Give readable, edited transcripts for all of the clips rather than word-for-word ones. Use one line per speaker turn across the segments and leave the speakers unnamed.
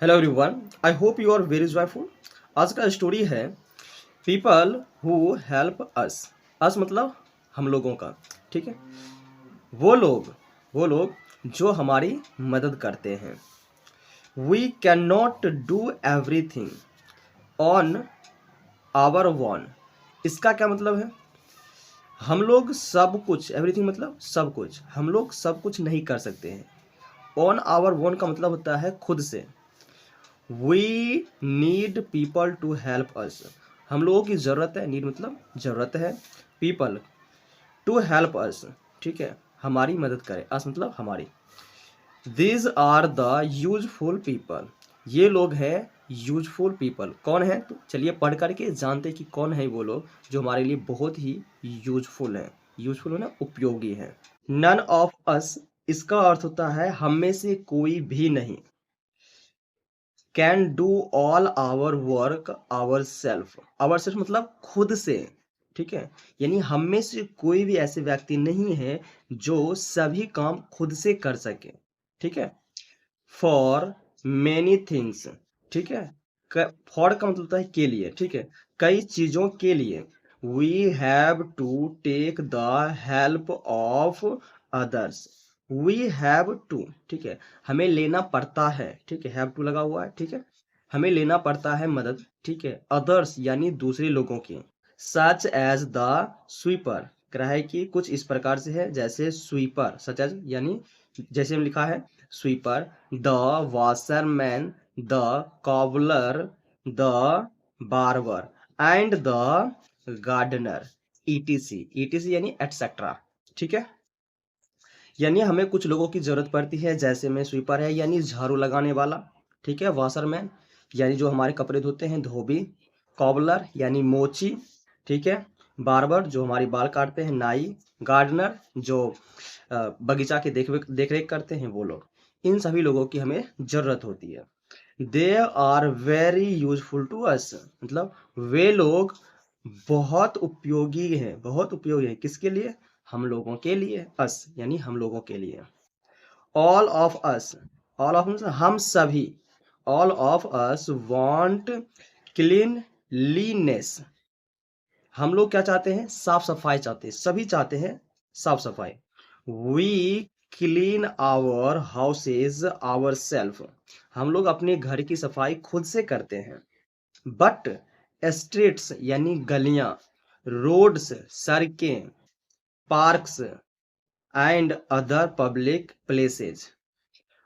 Hello everyone, I hope you are very joyful. आज का story है people who help us. Us मतलब हम लोगों का, ठीक है। वो लोग जो हमारी मदद करते हैं। We can not do everything on our own. इसका क्या मतलब है? हम लोग सब कुछ, एवरीथिंग मतलब सब कुछ, हम लोग सब कुछ नहीं कर सकते हैं। ऑन आवर वन का मतलब होता है खुद से। We need people to help us. हम लोगों की ज़रूरत है, नीड मतलब ज़रूरत है, पीपल टू हेल्प अस, ठीक है, हमारी मदद करें, अस मतलब हमारी। These are the useful people. ये लोग हैं यूजफुल पीपल। कौन है? तो चलिए पढ़ करके जानते हैं कि कौन है वो लोग जो हमारे लिए बहुत ही यूजफुल हैं। यूजफुल ना, उपयोगी हैं। नन ऑफ अस, इसका अर्थ होता है हम में से कोई भी नहीं। Can do all our work our self मतलब खुद से, ठीक है। यानी हम में से कोई भी ऐसे व्यक्ति नहीं है जो सभी काम खुद से कर सके, ठीक है। फॉर मेनी थिंग्स, ठीक है। फॉर का मतलब होता है के लिए, ठीक है, कई चीजों के लिए। We have to take the help of others. We have to, ठीक है, हमें लेना पड़ता है, ठीक है, हैव टू लगा हुआ है, ठीक है। हमें लेना पड़ता है मदद, ठीक है, अदर्स यानी दूसरे लोगों की। सच एज द स्वीपर, कह है कि कुछ इस प्रकार से है जैसे स्वीपर, सच एज यानी जैसे में लिखा है sweeper, the washerman, the cobbler, the barber and the gardener, ETC. ETC यानी एटसेट्रा, ठीक है। यानी हमें कुछ लोगों की जरूरत पड़ती है, जैसे में स्वीपर है यानी झाड़ू लगाने वाला, ठीक है, वॉशरमैन यानी जो हमारे कपड़े धोते हैं, धोबी, कॉबलर यानी मोची, ठीक है, बार्बर जो हमारी बाल काटते हैं, नाई, गार्डनर जो बगीचा की देख रेख करते हैं, वो लोग। इन सभी लोगों की हमें जरूरत होती है। They are very useful to us, मतलब वे लोग बहुत उपयोगी हैं, बहुत उपयोगी है किसके लिए? हम लोगों के लिए। अस यानी हम लोगों के लिए। All of us, all of हम सभी, all of us want cleanliness. हम लोग क्या चाहते हैं? साफ सफाई चाहते हैं, सभी चाहते हैं साफ सफाई। We clean our houses our self, हम लोग अपने घर की सफाई खुद से करते हैं। बट स्ट्रीट्स यानी गलियां, रोड्स सड़कें, parks and other public places,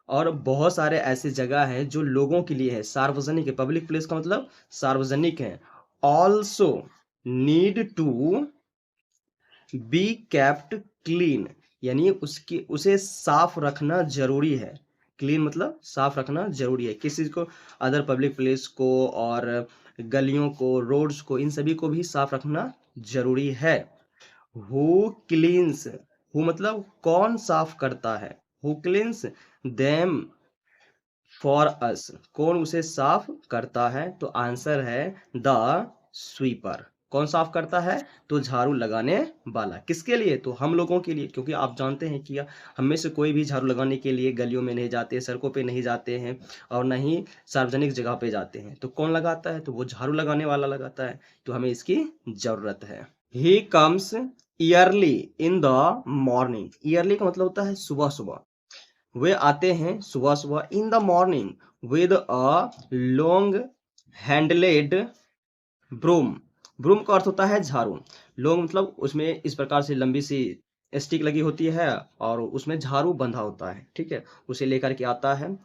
और बहुत सारे ऐसे जगह हैं जो लोगों के लिए है, सार्वजनिक है। पब्लिक प्लेस का मतलब सार्वजनिक है। Also need to be kept clean, यानी उसकी उसे साफ रखना जरूरी है। क्लीन मतलब साफ रखना जरूरी है। किसी को, अदर पब्लिक प्लेस को और गलियों को, रोड्स को, इन सभी को भी साफ रखना जरूरी है। हु क्लीन्स, हु मतलब कौन साफ करता है, who cleans them for us, कौन उसे साफ करता है? तो आंसर है द स्वीपर। कौन साफ करता है? तो झाड़ू लगाने वाला। किसके लिए? तो हम लोगों के लिए, क्योंकि आप जानते हैं कि हम में से कोई भी झाड़ू लगाने के लिए गलियों में नहीं जाते, सड़कों पे नहीं जाते हैं, और न ही सार्वजनिक जगह पे जाते हैं। तो कौन लगाता है? तो वो झाड़ू लगाने वाला लगाता है। तो हमें इसकी जरूरत है। He comes yearly in the morning. Yearly का मतलब होता है सुबह सुबह। वे आते हैं सुबह सुबह in the morning with a long handled broom. Broom का अर्थ होता है झाड़ू। लॉन्ग मतलब उसमें इस प्रकार से लंबी सी स्टिक लगी होती है और उसमें झाड़ू बंधा होता है, ठीक है, उसे लेकर के आता है।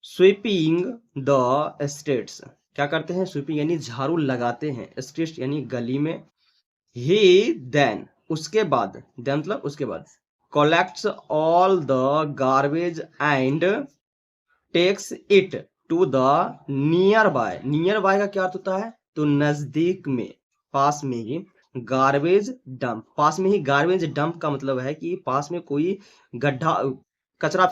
स्वीपिंग द स्ट्रीट्स, क्या करते हैं? स्वीपिंग यानी झाड़ू लगाते हैं, स्ट्रीट्स यानी गली में। ही देन, उसके बाद, देन मतलब उसके बाद, collects all the garbage and takes it to the nearby। nearby का क्या अर्थ होता है? तो नजदीक में, पास में ही। गार्बेज डंप, पास में ही। गार्बेज डंप का मतलब है कि पास में कोई गड्ढा, कचरा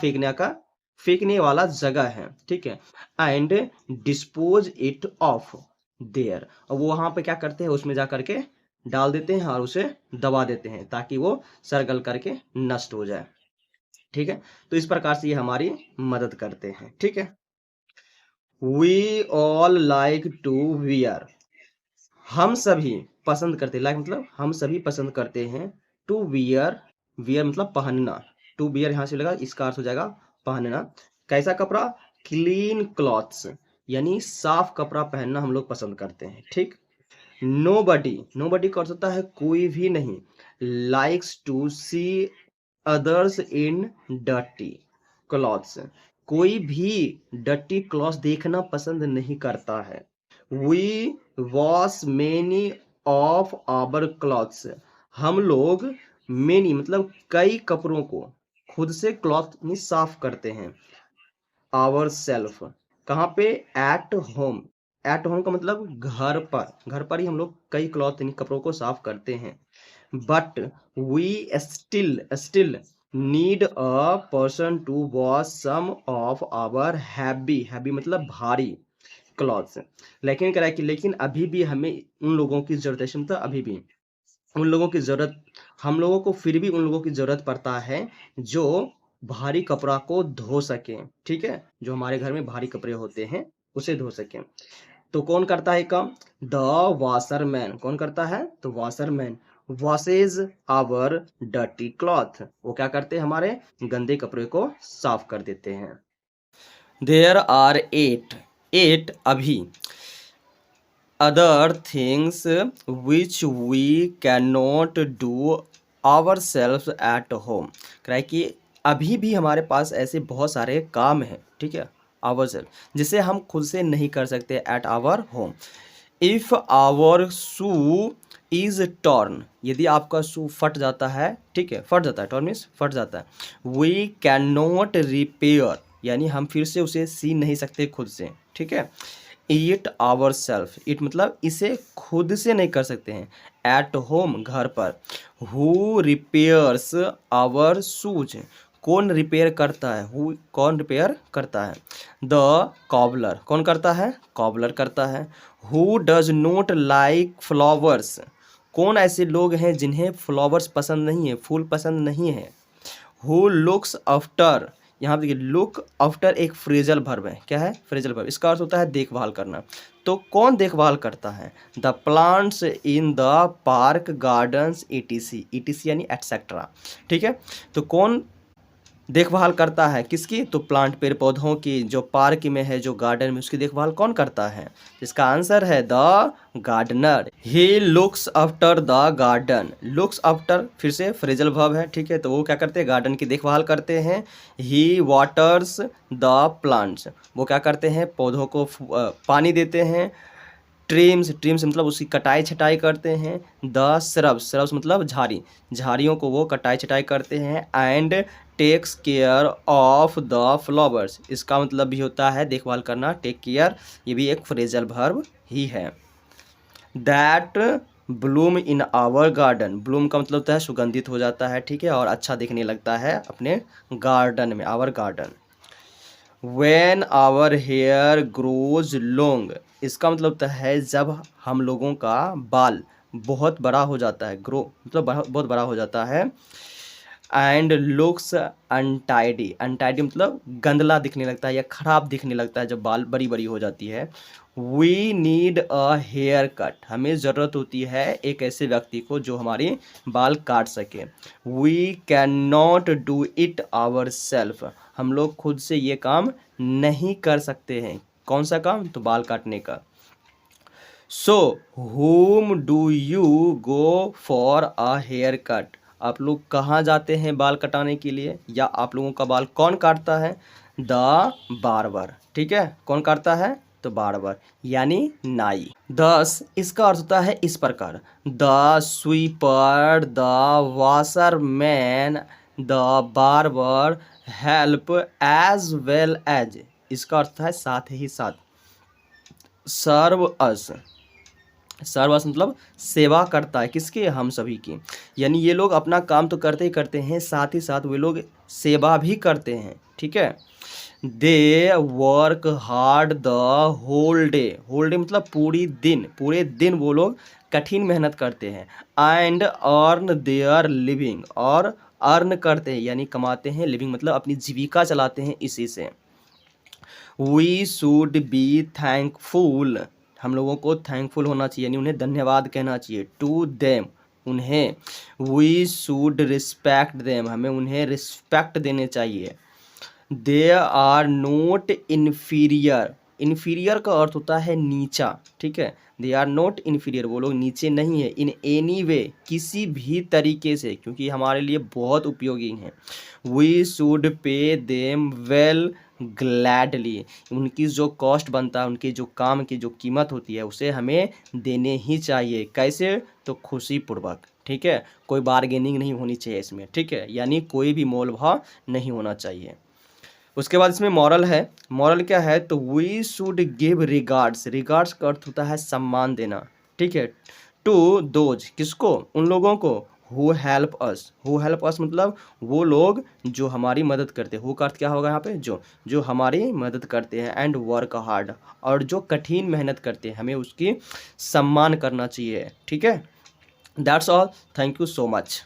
फेंकने वाला जगह है, ठीक है। And dispose it of their, और वो वहां पे क्या करते हैं? उसमें जा करके डाल देते हैं और उसे दबा देते हैं ताकि वो सरगल करके नष्ट हो जाए, ठीक है। तो इस प्रकार से ये हमारी मदद करते हैं, ठीक है। We all like to wear, हम सभी पसंद करते, लाइक मतलब हम सभी पसंद करते हैं, टू वियर, वियर मतलब पहनना, टू वियर यहाँ से लगा, इसका अर्थ हो जाएगा पहनना। कैसा कपड़ा? क्लीन क्लॉथ्स, यानी साफ कपड़ा पहनना हम लोग पसंद करते हैं, ठीक। नोबडी, नोबडी का अर्थ होता है कोई भी नहीं, likes to see others in dirty clothes, कोई भी डर्टी क्लॉथ देखना पसंद नहीं करता है। We wash many of our clothes, हम लोग मेनी मतलब कई कपड़ों को खुद से क्लॉथ में साफ करते हैं। आवर सेल्फ, कहाँ पे? एट होम, एट होम का मतलब घर पर, घर पर ही हम लोग कई क्लॉथ यानी कपड़ों को साफ करते हैं। But we still need a person to wash some of our heavy, heavy मतलब भारी क्लॉथ्स, लेकिन क्या है कि लेकिन अभी भी हमें उन लोगों की जरूरत है, मतलब अभी भी उन लोगों की जरूरत, हम लोगों को फिर भी उन लोगों की जरूरत पड़ता है जो भारी कपड़ा को धो सके, ठीक है, जो हमारे घर में भारी कपड़े होते हैं उसे धो सके। तो कौन करता है काम? द वॉशरमैन, कौन करता है? तो washerman washes our dirty cloth, वो क्या करते हैं? हमारे गंदे कपड़े को साफ कर देते हैं। देयर आर एट, एट अभी, other things which we cannot do ourselves at home, क्या है कि अभी भी हमारे पास ऐसे बहुत सारे काम हैं, ठीक है, ourselves जिसे हम खुद से नहीं कर सकते at our home। if our shoe is torn, यदि आपका शू फट जाता है, ठीक है, फट जाता है, torn means फट जाता है, we cannot repair, यानी हम फिर से उसे सी नहीं सकते खुद से, ठीक है। ईट आवर सेल्फ, ईट मतलब इसे खुद से नहीं कर सकते हैं, एट होम घर पर। हु रिपेयर्स आवर शूज, कौन रिपेयर करता है? हु कौन रिपेयर करता है? द कॉबलर, कौन करता है? कॉबलर करता है। Who does not like flowers, कौन ऐसे लोग हैं जिन्हें फ्लावर्स पसंद नहीं है, फूल पसंद नहीं है। हु लुक्स आफ्टर, यहाँ पे देखिए लुक आफ्टर एक फ्रेजल वर्ब है, क्या है? फ्रेजल वर्ब, इसका अर्थ होता है देखभाल करना। तो कौन देखभाल करता है? The plants in the park gardens etc, ETC यानी एटसेट्रा, ठीक है। तो कौन देखभाल करता है किसकी? तो प्लांट, पेड़ पौधों की, जो पार्क में है, जो गार्डन में, उसकी देखभाल कौन करता है? इसका आंसर है the gardener. He looks after the garden, looks after फिर से फ्रेजल वर्ब है, ठीक है, तो वो क्या करते हैं? गार्डन की देखभाल करते हैं। ही वाटर्स द प्लांट्स, वो क्या करते हैं? पौधों को पानी देते हैं। ट्रिम्स, ट्रिम्स मतलब उसकी कटाई छटाई करते हैं। द श्रब्स, श्रब्स मतलब झाड़ी, झाड़ियों को वो कटाई छटाई करते हैं। And takes care of the flowers, इसका मतलब भी होता है देखभाल करना, टेक केयर, ये भी एक फ्रेजल वर्ब ही है। That bloom in our garden, bloom का मतलब होता है सुगंधित हो जाता है, ठीक है, और अच्छा दिखने लगता है अपने गार्डन में, our garden. When our hair grows long, इसका मतलब होता है जब हम लोगों का बाल बहुत बड़ा हो जाता है, ग्रो मतलब बहुत बड़ा हो जाता है। एंड लुक्स अनटाइडी, अनटाइडी मतलब गंदला दिखने लगता है या खराब दिखने लगता है जब बाल बड़ी बड़ी हो जाती है। We need a haircut, हमें ज़रूरत होती है एक ऐसे व्यक्ति को जो हमारे बाल काट सके। We can not do it our self, हम लोग खुद से ये काम नहीं कर सकते हैं। कौन सा काम? तो बाल काटने का। So whom do you go for a haircut, आप लोग कहाँ जाते हैं बाल कटाने के लिए, या आप लोगों का बाल कौन काटता है? द बार्बर, ठीक है, कौन काटता है? तो बार्बर यानी नाई। दस, इसका अर्थ होता है इस प्रकार, the sweeper, the washerman, the barber help as well as, इसका अर्थ है साथ ही साथ। सर्व अस, सर्वस मतलब सेवा करता है, किसके? हम सभी की, यानी ये लोग अपना काम तो करते ही करते हैं, साथ ही साथ वे लोग सेवा भी करते हैं, ठीक है। They work hard the whole day, whole day मतलब पूरे दिन वो लोग कठिन मेहनत करते हैं। एंड अर्न देयर लिविंग, और अर्न करते हैं यानी कमाते हैं, लिविंग मतलब अपनी जीविका चलाते हैं इसी से। वी शुड बी थैंकफुल, हम लोगों को थैंकफुल होना चाहिए, यानी उन्हें धन्यवाद कहना चाहिए। टू देम, उन्हें। वी शुड रिस्पेक्ट देम, हमें उन्हें रिस्पेक्ट देने चाहिए। They are not inferior, inferior का अर्थ होता है नीचा, ठीक है। दे आर नॉट इन्फीरियर, वो लोग नीचे नहीं है। इन एनी वे, किसी भी तरीके से, क्योंकि हमारे लिए बहुत उपयोगी हैं। We should pay them well gladly, उनकी जो कॉस्ट बनता है, उनके जो काम की जो कीमत होती है, उसे हमें देने ही चाहिए। कैसे? तो खुशीपूर्वक, ठीक है। कोई बार्गेनिंग नहीं होनी चाहिए इसमें, ठीक है, यानी कोई भी मोल भाव नहीं होना चाहिए। उसके बाद इसमें मॉरल है। मॉरल क्या है? तो we should give regards, regards का अर्थ होता है सम्मान देना, ठीक है। टू दोज, किसको? उन लोगों को। Who help us, who help अस मतलब वो लोग जो हमारी मदद करते हैं। हु का अर्थ क्या होगा यहाँ पे? जो, जो हमारी मदद करते हैं। एंड वर्क हार्ड, और जो कठिन मेहनत करते हैं, हमें उसकी सम्मान करना चाहिए, ठीक है। That's all, thank you so much.